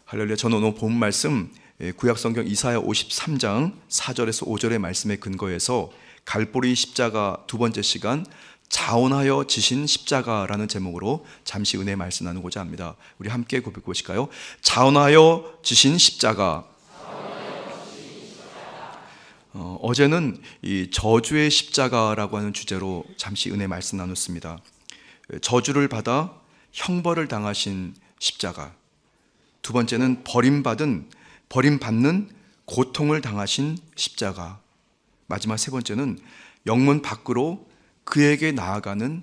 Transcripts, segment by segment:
할렐루야. 저는 오늘 본 말씀 구약성경 이사야 53장 4절에서 5절의 말씀에 근거해서 갈보리 십자가 두 번째 시간 자원하여 지신 십자가라는 제목으로 잠시 은혜의 말씀 나누고자 합니다. 우리 함께 고백해 보실까요? 자원하여 지신 십자가. 어제는 이 저주의 십자가라고 하는 주제로 잠시 은혜 말씀 나눴습니다. 저주를 받아 형벌을 당하신 십자가. 두 번째는 버림받는 고통을 당하신 십자가. 마지막 세 번째는 영문 밖으로 그에게 나아가는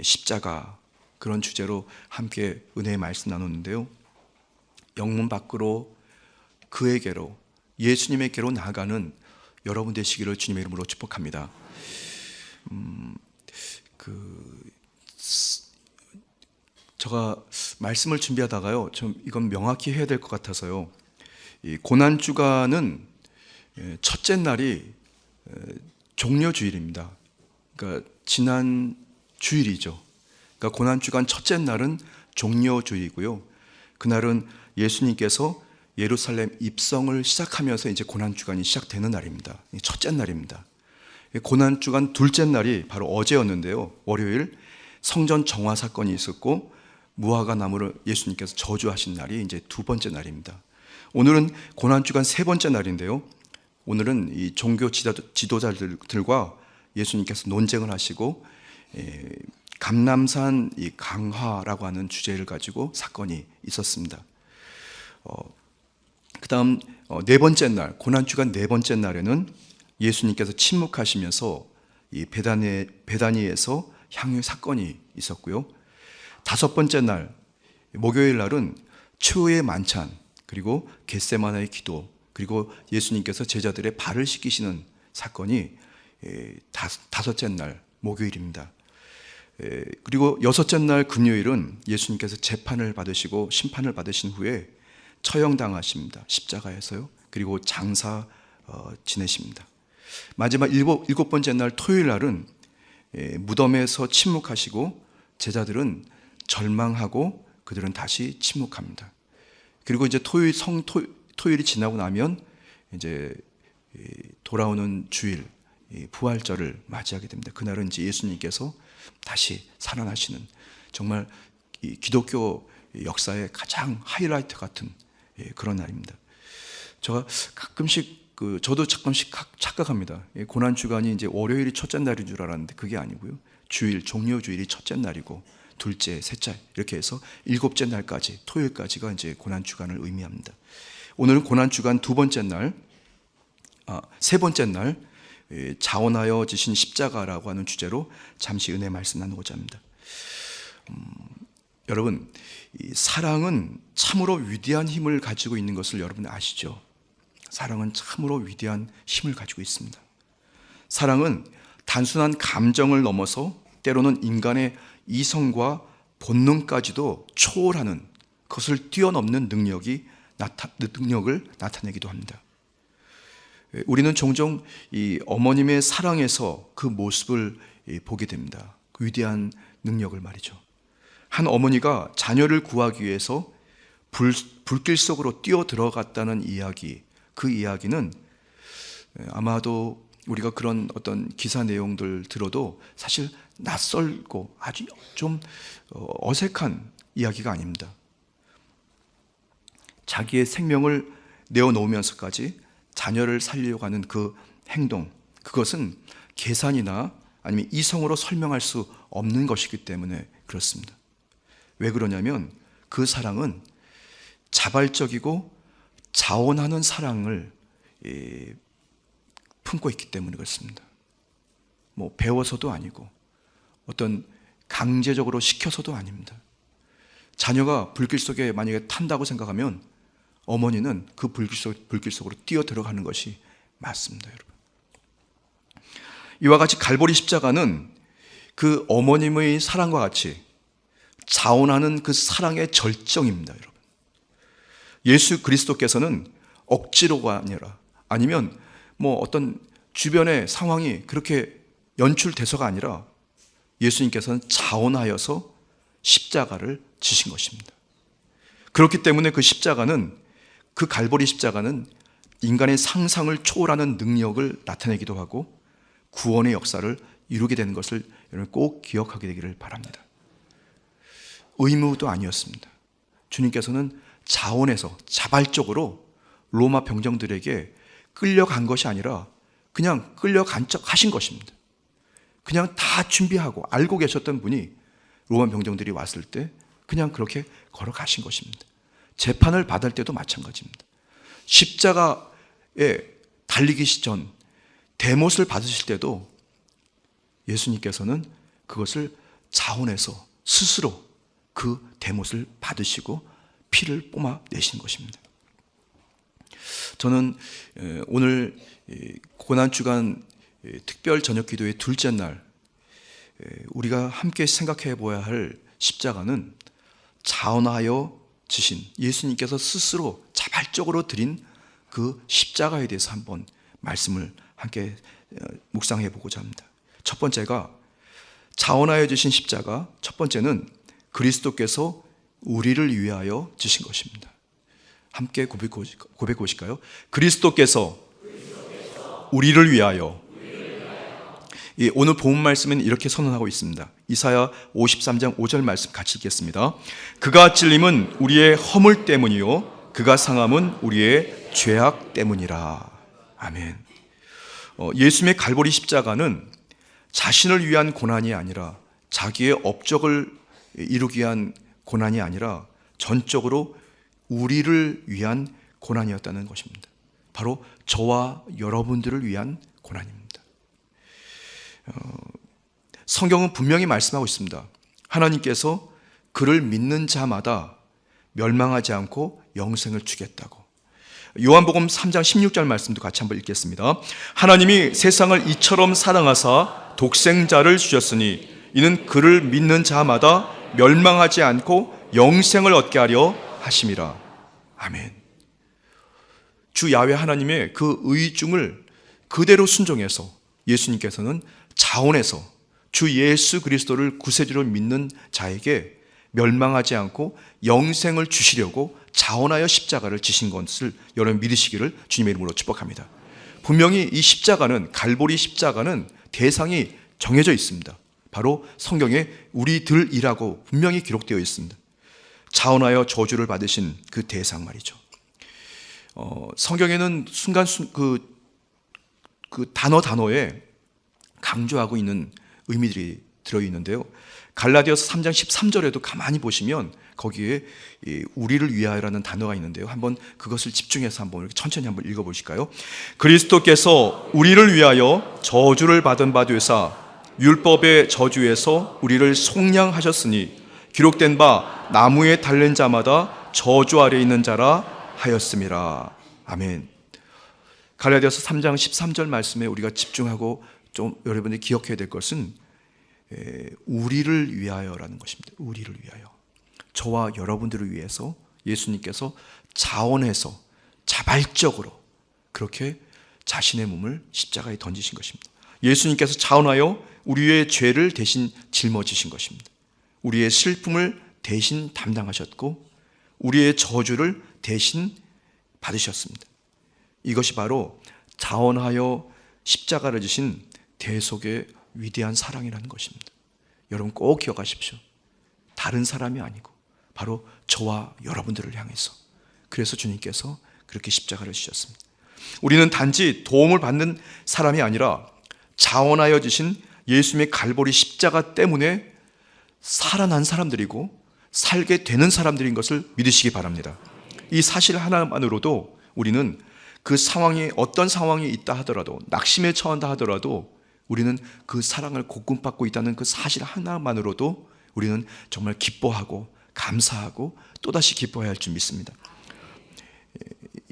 십자가. 그런 주제로 함께 은혜의 말씀 나눴는데요. 영문 밖으로 그에게로, 예수님에게로 나아가는 여러분 되시기를 주님의 이름으로 축복합니다. 제가 말씀을 준비하다가요, 좀 이건 명확히 해야 될 것 같아서요. 이 고난주간은 첫째 날이 종려주일입니다. 그러니까 지난 주일이죠. 그러니까 고난주간 첫째 날은 종려주일이고요. 그날은 예수님께서 예루살렘 입성을 시작하면서 이제 고난주간이 시작되는 날입니다. 첫째 날입니다. 고난주간 둘째 날이 바로 어제였는데요. 월요일 성전 정화 사건이 있었고 무화과 나무를 예수님께서 저주하신 날이 이제 두 번째 날입니다. 오늘은 고난주간 세 번째 날인데요. 오늘은 이 종교 지도자들과 예수님께서 논쟁을 하시고 감람산 이 강화라고 하는 주제를 가지고 사건이 있었습니다. 그 다음 네 번째 날, 고난주간 네 번째 날에는 예수님께서 침묵하시면서 이 베다니에서 향유 사건이 있었고요. 다섯 번째 날, 목요일 날은 최후의 만찬, 그리고 겟세마네의 기도, 그리고 예수님께서 제자들의 발을 씻기시는 사건이 다섯째 날 목요일입니다. 그리고 여섯째 날 금요일은 예수님께서 재판을 받으시고 심판을 받으신 후에 처형당하십니다. 십자가에서요. 그리고 장사 지내십니다. 마지막 일곱 번째 날 토요일 날은 무덤에서 침묵하시고 제자들은 절망하고 그들은 다시 침묵합니다. 그리고 이제 토요일이 지나고 나면 이제 돌아오는 주일, 부활절을 맞이하게 됩니다. 그날은 이제 예수님께서 다시 살아나시는, 정말 이 기독교 역사의 가장 하이라이트 같은 그런 날입니다. 저도 가끔씩 착각합니다. 고난주간이 이제 월요일이 첫째 날인 줄 알았는데 그게 아니고요. 주일, 종려주일이 첫째 날이고 둘째, 셋째 이렇게 해서 일곱째 날까지, 토요일까지가 이제 고난주간을 의미합니다. 오늘은 고난주간 세 번째 날 자원하여 지신 십자가라고 하는 주제로 잠시 은혜 말씀 나누고자 합니다. 여러분, 이 사랑은 참으로 위대한 힘을 가지고 있는 것을 여러분 아시죠? 사랑은 참으로 위대한 힘을 가지고 있습니다. 사랑은 단순한 감정을 넘어서 때로는 인간의 이성과 본능까지도 초월하는, 그것을 뛰어넘는 능력을 나타내기도 합니다. 우리는 종종 이 어머님의 사랑에서 그 모습을 보게 됩니다. 그 위대한 능력을 말이죠. 한 어머니가 자녀를 구하기 위해서 불길 속으로 뛰어 들어갔다는 이야기, 그 이야기는 아마도 우리가 그런 어떤 기사 내용들 들어도 사실 낯설고 아주 좀 어색한 이야기가 아닙니다. 자기의 생명을 내어놓으면서까지 자녀를 살리려고 하는 그 행동, 그것은 계산이나 아니면 이성으로 설명할 수 없는 것이기 때문에 그렇습니다. 왜 그러냐면 그 사랑은 자발적이고 자원하는 사랑을 품고 있기 때문에 그렇습니다. 뭐 배워서도 아니고 어떤 강제적으로 시켜서도 아닙니다. 자녀가 불길 속에 만약에 탄다고 생각하면 어머니는 그 불길 속으로 뛰어 들어가는 것이 맞습니다, 여러분. 이와 같이 갈보리 십자가는 그 어머님의 사랑과 같이 자원하는 그 사랑의 절정입니다, 여러분. 예수 그리스도께서는 억지로가 아니라, 아니면 뭐 어떤 주변의 상황이 그렇게 연출돼서가 아니라 예수님께서는 자원하여서 십자가를 지신 것입니다. 그렇기 때문에 그 갈보리 십자가는 인간의 상상을 초월하는 능력을 나타내기도 하고 구원의 역사를 이루게 되는 것을 여러분 꼭 기억하게 되기를 바랍니다. 의무도 아니었습니다. 주님께서는 자원해서 자발적으로 로마 병정들에게 끌려간 것이 아니라 그냥 끌려간 척 하신 것입니다. 그냥 다 준비하고 알고 계셨던 분이 로마 병정들이 왔을 때 그냥 그렇게 걸어가신 것입니다. 재판을 받을 때도 마찬가지입니다. 십자가에 달리기 전 대못을 받으실 때도 예수님께서는 그것을 자원해서 스스로 그 대못을 받으시고 피를 뿜어내신 것입니다. 저는 오늘 고난주간 특별 저녁 기도의 둘째 날 우리가 함께 생각해 보아야 할 십자가는 자원하여 지신 예수님께서 스스로 자발적으로 드린 그 십자가에 대해서 한번 말씀을 함께 묵상해 보고자 합니다. 첫 번째가 자원하여 지신 십자가, 첫 번째는 그리스도께서 우리를 위하여 지신 것입니다. 함께 고백해 보실까요? 그리스도께서 우리를 위하여. 오늘 본문 말씀은 이렇게 선언하고 있습니다. 이사야 53장 5절 말씀 같이 읽겠습니다. 그가 찔림은 우리의 허물 때문이요 그가 상함은 우리의 죄악 때문이라. 아멘. 예수님의 갈보리 십자가는 자신을 위한 고난이 아니라 자기의 업적을 이루기 위한 고난이 아니라 전적으로 우리를 위한 고난이었다는 것입니다. 바로 저와 여러분들을 위한 고난입니다. 성경은 분명히 말씀하고 있습니다. 하나님께서 그를 믿는 자마다 멸망하지 않고 영생을 주겠다고. 요한복음 3장 16절 말씀도 같이 한번 읽겠습니다. 하나님이 세상을 이처럼 사랑하사 독생자를 주셨으니 이는 그를 믿는 자마다 멸망하지 않고 영생을 얻게 하려 하심이라. 아멘. 주 야훼 하나님의 그 의중을 그대로 순종해서 예수님께서는 자원해서 주 예수 그리스도를 구세주로 믿는 자에게 멸망하지 않고 영생을 주시려고 자원하여 십자가를 지신 것을 여러분 믿으시기를 주님의 이름으로 축복합니다. 분명히 이 십자가는, 갈보리 십자가는 대상이 정해져 있습니다. 바로 성경에 우리들이라고 분명히 기록되어 있습니다. 자원하여 저주를 받으신 그 대상 말이죠. 성경에는 순간 그 단어에 강조하고 있는 의미들이 들어있는데요. 갈라디아서 3장 13절에도 가만히 보시면 거기에 우리를 위하여라는 단어가 있는데요. 한번 그것을 집중해서 한번 이렇게 천천히 한번 읽어보실까요? 그리스도께서 우리를 위하여 저주를 받은 바 되사 율법의 저주에서 우리를 속량하셨으니 기록된 바 나무에 달린 자마다 저주 아래 있는 자라 하였음이라. 아멘. 갈라디아서 3장 13절 말씀에 우리가 집중하고 좀 여러분들이 기억해야 될 것은 우리를 위하여라는 것입니다. 우리를 위하여. 저와 여러분들을 위해서 예수님께서 자원해서 자발적으로 그렇게 자신의 몸을 십자가에 던지신 것입니다. 예수님께서 자원하여 우리의 죄를 대신 짊어지신 것입니다. 우리의 슬픔을 대신 담당하셨고 우리의 저주를 대신 받으셨습니다. 이것이 바로 자원하여 십자가를 지신 대속의 위대한 사랑이라는 것입니다. 여러분 꼭 기억하십시오. 다른 사람이 아니고 바로 저와 여러분들을 향해서. 그래서 주님께서 그렇게 십자가를 지셨습니다. 우리는 단지 도움을 받는 사람이 아니라 자원하여 지신 예수님의 갈보리 십자가 때문에 살아난 사람들이고 살게 되는 사람들인 것을 믿으시기 바랍니다. 이 사실 하나만으로도 우리는 그 상황이 어떤 상황이 있다 하더라도 낙심에 처한다 하더라도 우리는 그 사랑을 공급받고 있다는 그 사실 하나만으로도 우리는 정말 기뻐하고 감사하고 또다시 기뻐해야 할 줄 믿습니다.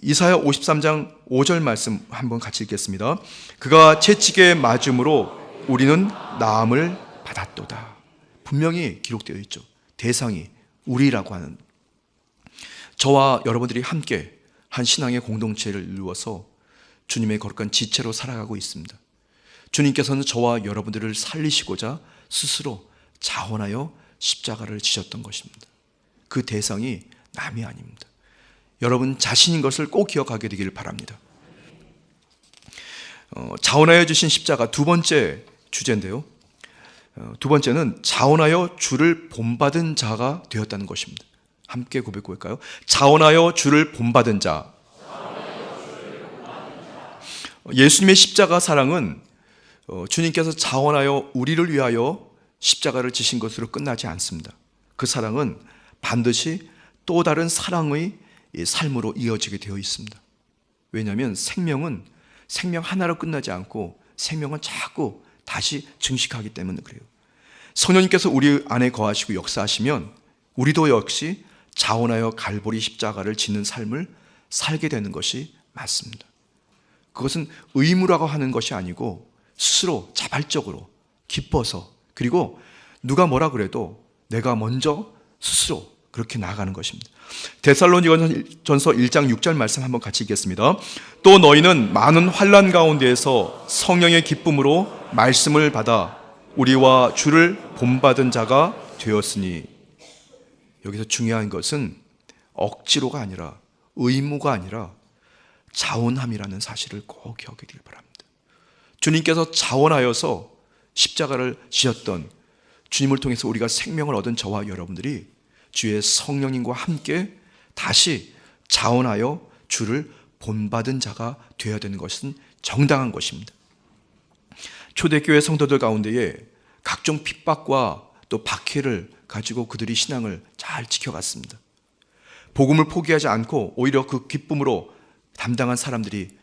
이사야 53장 5절 말씀 한번 같이 읽겠습니다. 그가 채찍에 맞음으로 우리는 나음을 받았도다. 분명히 기록되어 있죠. 대상이 우리라고 하는, 저와 여러분들이 함께 한 신앙의 공동체를 이루어서 주님의 거룩한 지체로 살아가고 있습니다. 주님께서는 저와 여러분들을 살리시고자 스스로 자원하여 십자가를 지셨던 것입니다. 그 대상이 남이 아닙니다. 여러분 자신인 것을 꼭 기억하게 되기를 바랍니다. 자원하여 주신 십자가 두 번째 주제인데요. 두 번째는 자원하여 주를 본받은 자가 되었다는 것입니다. 함께 고백해 볼까요? 자원하여 주를 본받은 자. 예수님의 십자가 사랑은 주님께서 자원하여 우리를 위하여 십자가를 지신 것으로 끝나지 않습니다. 그 사랑은 반드시 또 다른 사랑의 삶으로 이어지게 되어 있습니다. 왜냐하면 생명은 생명 하나로 끝나지 않고 생명은 자꾸 다시 증식하기 때문에 그래요. 성령님께서 우리 안에 거하시고 역사하시면 우리도 역시 자원하여 갈보리 십자가를 지는 삶을 살게 되는 것이 맞습니다. 그것은 의무라고 하는 것이 아니고 스스로 자발적으로 기뻐서, 그리고 누가 뭐라 그래도 내가 먼저 스스로 그렇게 나아가는 것입니다. 데살로니가전서 1장 6절 말씀 한번 같이 읽겠습니다. 또 너희는 많은 환난 가운데에서 성령의 기쁨으로 말씀을 받아 우리와 주를 본받은 자가 되었으니. 여기서 중요한 것은 억지로가 아니라, 의무가 아니라 자원함이라는 사실을 꼭 기억하기를 바랍니다. 주님께서 자원하여서 십자가를 지셨던, 주님을 통해서 우리가 생명을 얻은 저와 여러분들이 주의 성령님과 함께 다시 자원하여 주를 본받은 자가 되어야 되는 것은 정당한 것입니다. 초대교회 성도들 가운데에 각종 핍박과 또 박해를 가지고 그들이 신앙을 잘 지켜갔습니다. 복음을 포기하지 않고 오히려 그 기쁨으로 담당한 사람들이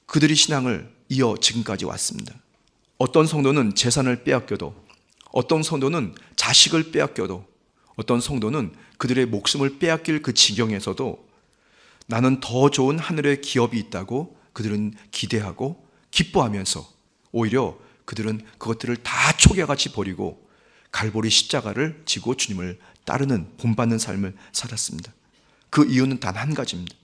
그들이 신앙을 이어 지금까지 왔습니다. 어떤 성도는 재산을 빼앗겨도, 어떤 성도는 자식을 빼앗겨도, 어떤 성도는 그들의 목숨을 빼앗길 그 지경에서도 나는 더 좋은 하늘의 기업이 있다고 그들은 기대하고 기뻐하면서 오히려 그들은 그것들을 다 초기와같이 버리고 갈보리 십자가를 지고 주님을 따르는 본받는 삶을 살았습니다. 그 이유는 단 한 가지입니다.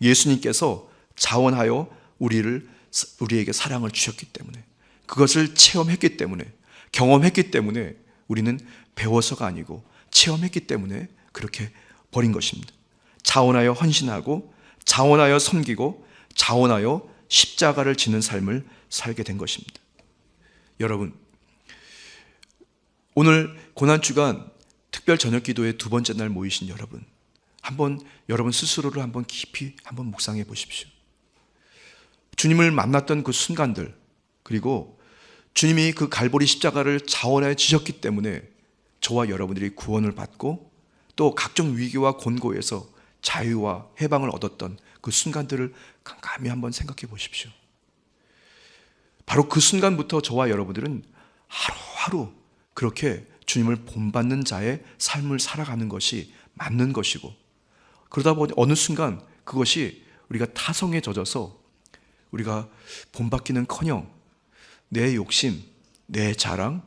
예수님께서 자원하여 우리에게 사랑을 주셨기 때문에, 그것을 체험했기 때문에, 경험했기 때문에 우리는 배워서가 아니고 체험했기 때문에 그렇게 버린 것입니다. 자원하여 헌신하고 자원하여 섬기고 자원하여 십자가를 지는 삶을 살게 된 것입니다. 여러분, 오늘 고난주간 특별 저녁 기도의 두 번째 날 모이신 여러분, 여러분 스스로를 한번 깊이 한번 묵상해 보십시오. 주님을 만났던 그 순간들, 그리고 주님이 그 갈보리 십자가를 자원하여 지셨기 때문에 저와 여러분들이 구원을 받고 또 각종 위기와 곤고에서 자유와 해방을 얻었던 그 순간들을 깜깜이 한번 생각해 보십시오. 바로 그 순간부터 저와 여러분들은 하루하루 그렇게 주님을 본받는 자의 삶을 살아가는 것이 맞는 것이고, 그러다 보니 어느 순간 그것이 우리가 타성에 젖어서 우리가 본받기는커녕 내 욕심, 내 자랑,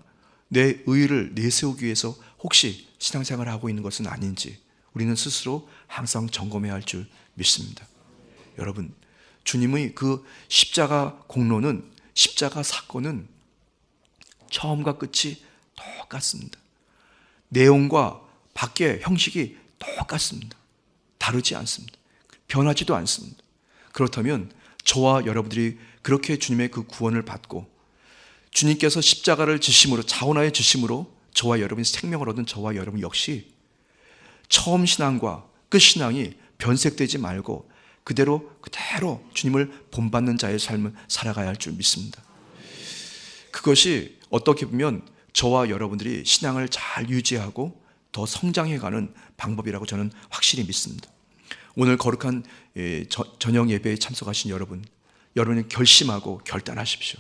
내 의의를 내세우기 위해서 혹시 신앙생활을 하고 있는 것은 아닌지 우리는 스스로 항상 점검해야 할 줄 믿습니다. 여러분, 주님의 그 십자가 공로는, 십자가 사건은 처음과 끝이 똑같습니다. 내용과 밖의 형식이 똑같습니다. 다르지 않습니다. 변하지도 않습니다. 그렇다면 저와 여러분들이 그렇게 주님의 그 구원을 받고 주님께서 십자가를 지심으로, 자원하여 지심으로 저와 여러분이 생명을 얻은 저와 여러분 역시 처음 신앙과 끝 신앙이 변색되지 말고 그대로 주님을 본받는 자의 삶을 살아가야 할 줄 믿습니다. 그것이 어떻게 보면 저와 여러분들이 신앙을 잘 유지하고 더 성장해가는 방법이라고 저는 확실히 믿습니다. 오늘 거룩한 저녁 예배에 참석하신 여러분이 결심하고 결단하십시오.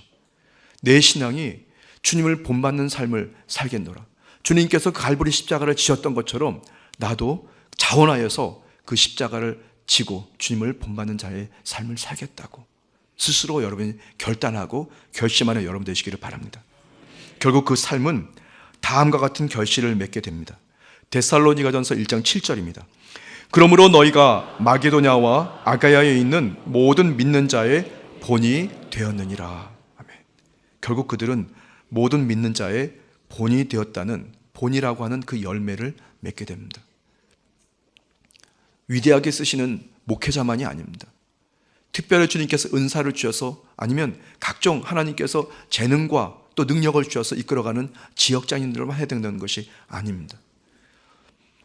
내 신앙이 주님을 본받는 삶을 살겠노라. 주님께서 갈보리 십자가를 지셨던 것처럼 나도 자원하여서 그 십자가를 지고 주님을 본받는 자의 삶을 살겠다고 스스로 여러분이 결단하고 결심하는 여러분 되시기를 바랍니다. 결국 그 삶은 다음과 같은 결실을 맺게 됩니다. 데살로니가전서 1장 7절입니다. 그러므로 너희가 마게도냐와 아가야에 있는 모든 믿는 자의 본이 되었느니라. 아멘. 결국 그들은 모든 믿는 자의 본이 되었다는, 본이라고 하는 그 열매를 맺게 됩니다. 위대하게 쓰시는 목회자만이 아닙니다. 특별히 주님께서 은사를 주셔서 아니면 각종 하나님께서 재능과 또 능력을 주셔서 이끌어가는 지역장인들만 해야 되는 것이 아닙니다.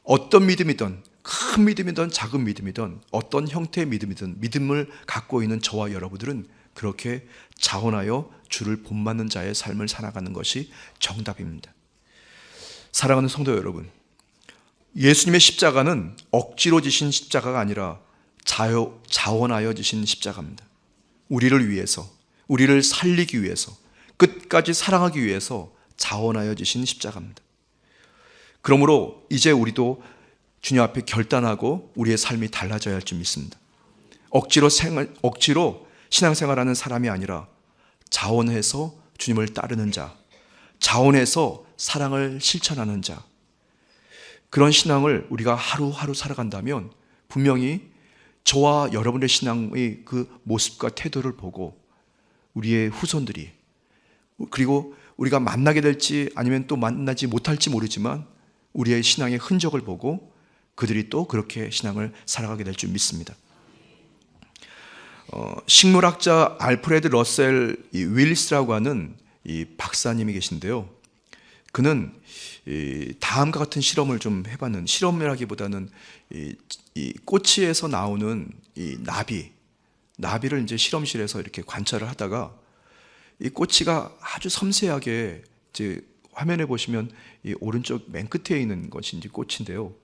어떤 믿음이든 큰 믿음이든 작은 믿음이든 어떤 형태의 믿음이든 믿음을 갖고 있는 저와 여러분들은 그렇게 자원하여 주를 본받는 자의 삶을 살아가는 것이 정답입니다. 사랑하는 성도 여러분, 예수님의 십자가는 억지로 지신 십자가가 아니라 자원하여 지신 십자가입니다. 우리를 위해서, 우리를 살리기 위해서, 끝까지 사랑하기 위해서 자원하여 지신 십자가입니다. 그러므로 이제 우리도 주님 앞에 결단하고 우리의 삶이 달라져야 할 줄 믿습니다. 억지로 신앙생활하는 사람이 아니라 자원해서 주님을 따르는 자, 자원해서 사랑을 실천하는 자, 그런 신앙을 우리가 하루하루 살아간다면 분명히 저와 여러분의 신앙의 그 모습과 태도를 보고 우리의 후손들이, 그리고 우리가 만나게 될지 아니면 또 만나지 못할지 모르지만 우리의 신앙의 흔적을 보고 그들이 또 그렇게 신앙을 살아가게 될 줄 믿습니다. 식물학자 알프레드 러셀 윌리스라고 하는 이 박사님이 계신데요. 그는 다음과 같은 실험을 좀 해봤는, 실험이라기보다는 이 꼬치에서 나오는 이 나비를 이제 실험실에서 이렇게 관찰을 하다가 이 꼬치가 아주 섬세하게, 이제 화면에 보시면 이 오른쪽 맨 끝에 있는 것이 이제 꼬치인데요.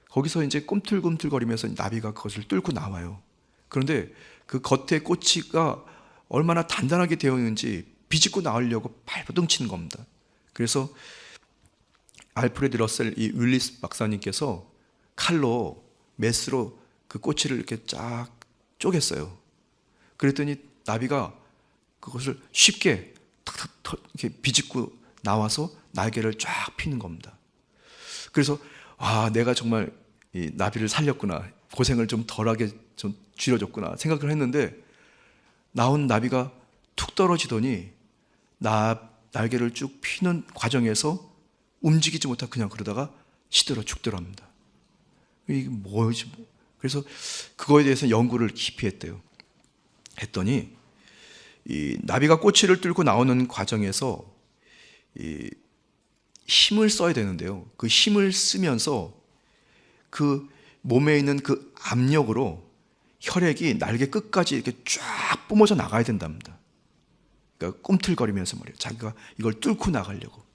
거기서 이제 꿈틀꿈틀거리면서 나비가 그것을 뚫고 나와요. 그런데 그 겉에 꼬치가 얼마나 단단하게 되어 있는지 비집고 나오려고 발버둥 치는 겁니다. 그래서 알프레드 러셀 이 윌리스 박사님께서 메스로 그 꼬치를 이렇게 쫙 쪼갰어요. 그랬더니 나비가 그것을 쉽게 탁탁 이렇게 비집고 나와서 날개를 쫙 피는 겁니다. 그래서 내가 정말 이 나비를 살렸구나, 고생을 좀 덜하게 좀 줄여줬구나 생각을 했는데, 나온 나비가 툭 떨어지더니 날개를 쭉 피는 과정에서 움직이지 못하고 그냥 그러다가 시들어 죽더랍니다. 이게 뭐지? 그래서 그거에 대해서 연구를 깊이 했대요. 했더니 이 나비가 꼬치를 뚫고 나오는 과정에서 이 힘을 써야 되는데요. 그 힘을 쓰면서 그 몸에 있는 그 압력으로 혈액이 날개 끝까지 이렇게 쫙 뿜어져 나가야 된답니다. 그러니까 꿈틀거리면서 말이에요. 자기가 이걸 뚫고 나가려고.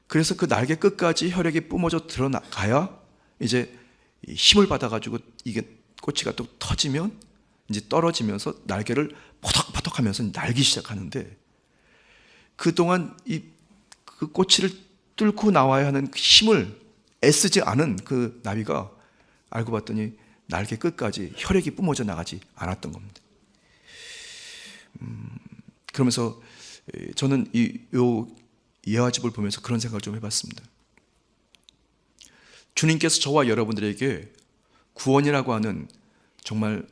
그래서 그 날개 끝까지 혈액이 뿜어져 들어가야 이제 힘을 받아가지고 이게 꼬치가 또 터지면 이제 떨어지면서 날개를 포덕포덕 하면서 날기 시작하는데, 그동안 그 꼬치를 뚫고 나와야 하는 힘을 애쓰지 않은 그 나비가 알고 봤더니 날개 끝까지 혈액이 뿜어져 나가지 않았던 겁니다. 그러면서 저는 이 예화집을 보면서 그런 생각을 좀 해봤습니다. 주님께서 저와 여러분들에게 구원이라고 하는 정말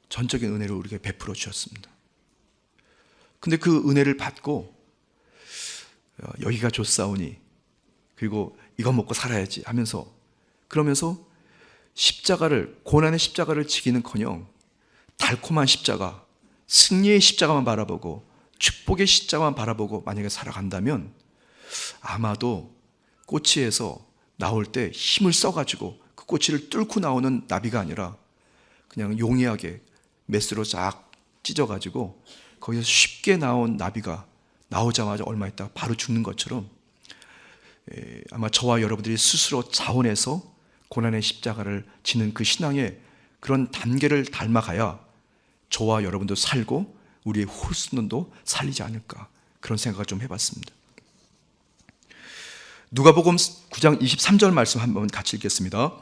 전적인 은혜를 우리에게 베풀어 주셨습니다. 근데 그 은혜를 받고 여기가 좋사오니, 그리고 이거 먹고 살아야지 하면서, 그러면서 고난의 십자가를 지기는커녕 달콤한 십자가, 승리의 십자가만 바라보고 축복의 십자가만 바라보고 만약에 살아간다면 아마도 꼬치에서 나올 때 힘을 써가지고 그 꼬치를 뚫고 나오는 나비가 아니라 그냥 용이하게 메스로 쫙 찢어가지고 거기서 쉽게 나온 나비가 나오자마자 얼마 있다가 바로 죽는 것처럼, 아마 저와 여러분들이 스스로 자원해서 고난의 십자가를 지는 그 신앙의 그런 단계를 닮아가야 저와 여러분도 살고 우리의 후손도 살리지 않을까, 그런 생각을 좀 해봤습니다. 누가복음 9장 23절 말씀 한번 같이 읽겠습니다.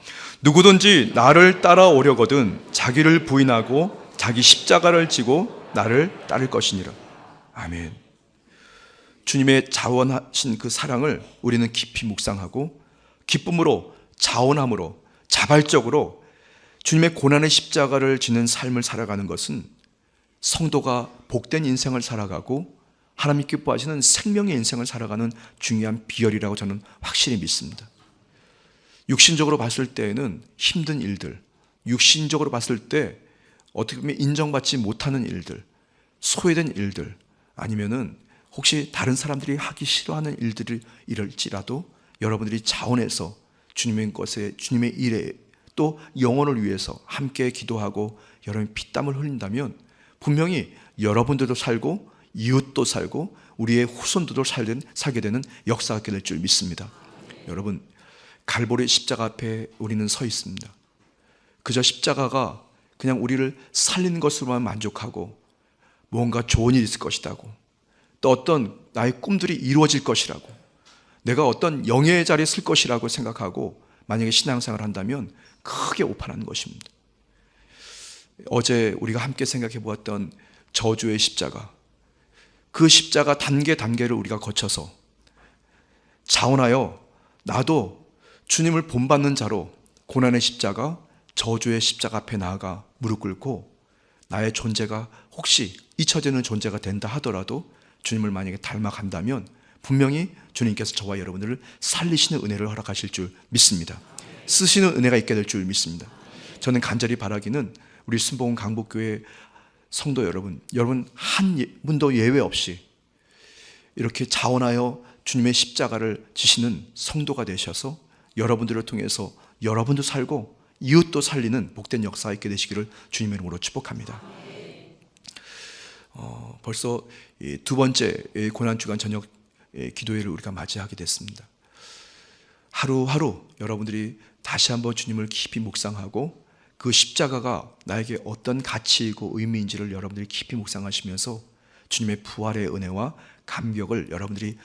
누구든지 나를 따라오려거든 자기를 부인하고 자기 십자가를 지고 나를 따를 것이니라. 아멘. 주님의 자원하신 그 사랑을 우리는 깊이 묵상하고 기쁨으로, 자원함으로, 자발적으로 주님의 고난의 십자가를 지는 삶을 살아가는 것은 성도가 복된 인생을 살아가고 하나님 기뻐하시는 생명의 인생을 살아가는 중요한 비결이라고 저는 확실히 믿습니다. 육신적으로 봤을 때에는 힘든 일들, 육신적으로 봤을 때 어떻게 보면 인정받지 못하는 일들, 소외된 일들, 아니면은 혹시 다른 사람들이 하기 싫어하는 일들을 이럴지라도 여러분들이 자원해서 주님의 것에, 주님의 일에, 또 영혼을 위해서 함께 기도하고 여러분이 피땀을 흘린다면 분명히 여러분들도 살고 이웃도 살고 우리의 후손들도 살게 되는 역사가 있게 될 줄 믿습니다. 여러분, 갈보리 십자가 앞에 우리는 서 있습니다. 그저 십자가가 그냥 우리를 살리는 것으로만 만족하고 뭔가 좋은 일이 있을 것이라고, 또 어떤 나의 꿈들이 이루어질 것이라고, 내가 어떤 영예의 자리에 쓸 것이라고 생각하고 만약에 신앙생활을 한다면 크게 오판하는 것입니다. 어제 우리가 함께 생각해 보았던 저주의 십자가, 그 십자가 단계 단계를 우리가 거쳐서 자원하여 나도 주님을 본받는 자로 고난의 십자가, 저주의 십자가 앞에 나아가 무릎 꿇고 나의 존재가 혹시 잊혀지는 존재가 된다 하더라도 주님을 만약에 닮아간다면 분명히 주님께서 저와 여러분들을 살리시는 은혜를 허락하실 줄 믿습니다. 쓰시는 은혜가 있게 될 줄 믿습니다. 저는 간절히 바라기는 우리 순복음 강복교회 성도 여러분 한 분도 예외 없이 이렇게 자원하여 주님의 십자가를 지시는 성도가 되셔서 여러분들을 통해서 여러분도 살고 이웃도 살리는 복된 역사가 있게 되시기를 주님의 이름으로 축복합니다. 벌써 두 번째 고난주간 저녁 기도회를 우리가 맞이하게 됐습니다. 하루하루 여러분들이 다시 한번 주님을 깊이 묵상하고 그 십자가가 나에게 어떤 가치이고 의미인지를 여러분들이 깊이 묵상하시면서 주님의 부활의 은혜와 감격을 여러분들이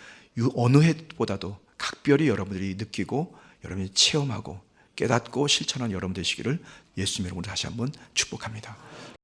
어느 해보다도 각별히 여러분들이 느끼고 여러분이 체험하고 깨닫고 실천한 여러분 되시기를 예수님의 이름으로 다시 한번 축복합니다.